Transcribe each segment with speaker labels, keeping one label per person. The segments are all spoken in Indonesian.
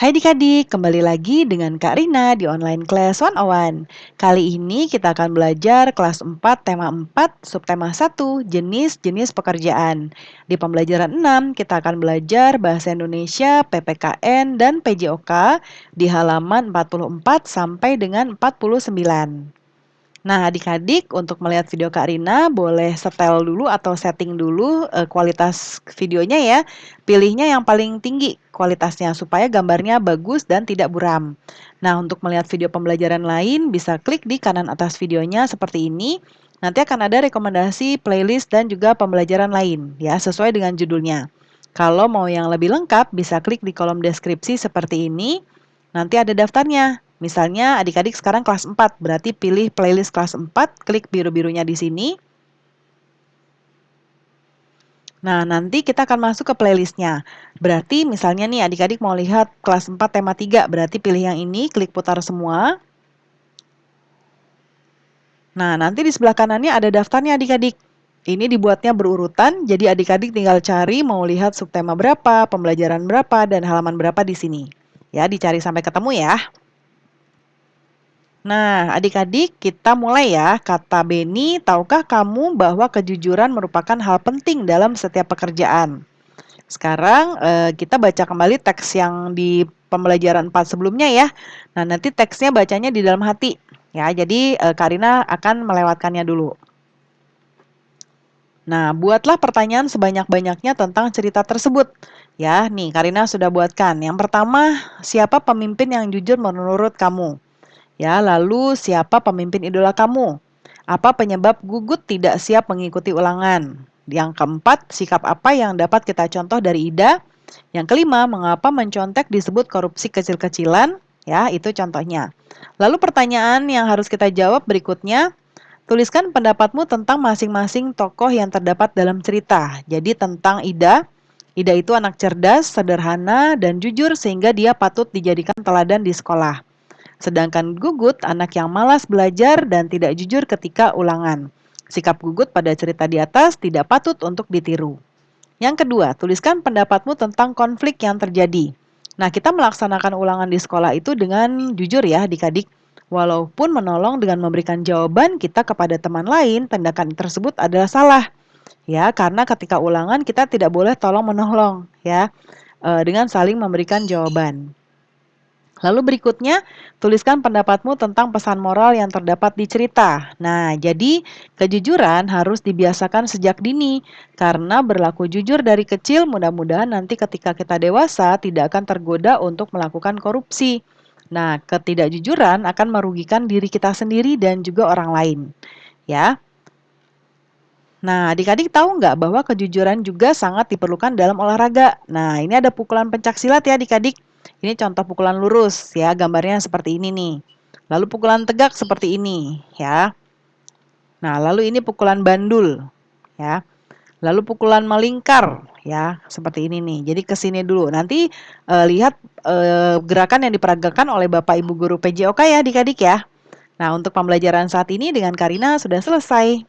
Speaker 1: Hai adik-adik, kembali lagi dengan Kak Rina di Online Class 101. Kali ini kita akan belajar kelas 4, tema 4, subtema 1, jenis-jenis pekerjaan. Di pembelajaran 6, kita akan belajar Bahasa Indonesia, PPKN, dan PJOK di halaman 44 sampai dengan 49. Nah, adik-adik untuk melihat video Kak Rina boleh setel dulu atau setting dulu kualitas videonya ya. Pilihnya yang paling tinggi kualitasnya supaya gambarnya bagus dan tidak buram. Nah, untuk melihat video pembelajaran lain bisa klik di kanan atas videonya seperti ini. Nanti akan ada rekomendasi playlist dan juga pembelajaran lain ya sesuai dengan judulnya. Kalau mau yang lebih lengkap bisa klik di kolom deskripsi seperti ini. Nanti ada daftarnya. Misalnya adik-adik sekarang kelas 4, berarti pilih playlist kelas 4, klik biru-birunya di sini. Nah, nanti kita akan masuk ke playlistnya. Berarti misalnya nih adik-adik mau lihat kelas 4 tema 3, berarti pilih yang ini, klik putar semua. Nah, nanti di sebelah kanannya ada daftarnya adik-adik. Ini dibuatnya berurutan, jadi adik-adik tinggal cari mau lihat subtema berapa, pembelajaran berapa, dan halaman berapa di sini. Ya, dicari sampai ketemu ya. Nah, adik-adik, kita mulai ya. Kata Beni, tahukah kamu bahwa kejujuran merupakan hal penting dalam setiap pekerjaan? Sekarang kita baca kembali teks yang di pembelajaran 4 sebelumnya ya. Nah, nanti teksnya bacanya di dalam hati. Ya, jadi Karina akan melewatkannya dulu. Nah, buatlah pertanyaan sebanyak-banyaknya tentang cerita tersebut. Ya, nih Karina sudah buatkan. Yang pertama, siapa pemimpin yang jujur menurut kamu? Ya, lalu siapa pemimpin idola kamu? Apa penyebab Gugut tidak siap mengikuti ulangan? Yang keempat, sikap apa yang dapat kita contoh dari Ida? Yang kelima, mengapa mencontek disebut korupsi kecil-kecilan? Ya, itu contohnya. Lalu pertanyaan yang harus kita jawab berikutnya, tuliskan pendapatmu tentang masing-masing tokoh yang terdapat dalam cerita. Jadi tentang Ida, Ida itu anak cerdas, sederhana, dan jujur sehingga dia patut dijadikan teladan di sekolah. Sedangkan Gugut, anak yang malas belajar dan tidak jujur ketika ulangan. Sikap Gugut pada cerita di atas tidak patut untuk ditiru. Yang kedua, tuliskan pendapatmu tentang konflik yang terjadi. Nah, kita melaksanakan ulangan di sekolah itu dengan jujur ya adik-adik. Walaupun menolong dengan memberikan jawaban kita kepada teman lain, tindakan tersebut adalah salah. Ya, karena ketika ulangan kita tidak boleh tolong menolong ya, dengan saling memberikan jawaban. Lalu berikutnya, tuliskan pendapatmu tentang pesan moral yang terdapat di cerita. Nah, jadi kejujuran harus dibiasakan sejak dini, karena berlaku jujur dari kecil mudah-mudahan nanti ketika kita dewasa tidak akan tergoda untuk melakukan korupsi. Nah, ketidakjujuran akan merugikan diri kita sendiri dan juga orang lain. Ya. Nah, adik-adik tahu nggak bahwa kejujuran juga sangat diperlukan dalam olahraga? Nah, ini ada pukulan pencaksilat ya adik-adik. Ini contoh pukulan lurus ya, gambarnya seperti ini nih. Lalu pukulan tegak seperti ini ya. Nah, lalu ini pukulan bandul ya. Lalu pukulan melingkar ya, seperti ini nih. Jadi ke sini dulu. Nanti lihat gerakan yang diperagakan oleh Bapak Ibu guru PJOK ya adik-adik ya. Nah, untuk pembelajaran saat ini dengan Karina sudah selesai.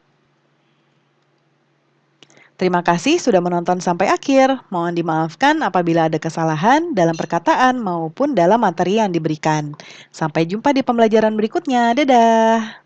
Speaker 1: Terima kasih sudah menonton sampai akhir. Mohon dimaafkan apabila ada kesalahan dalam perkataan maupun dalam materi yang diberikan. Sampai jumpa di pembelajaran berikutnya. Dadah.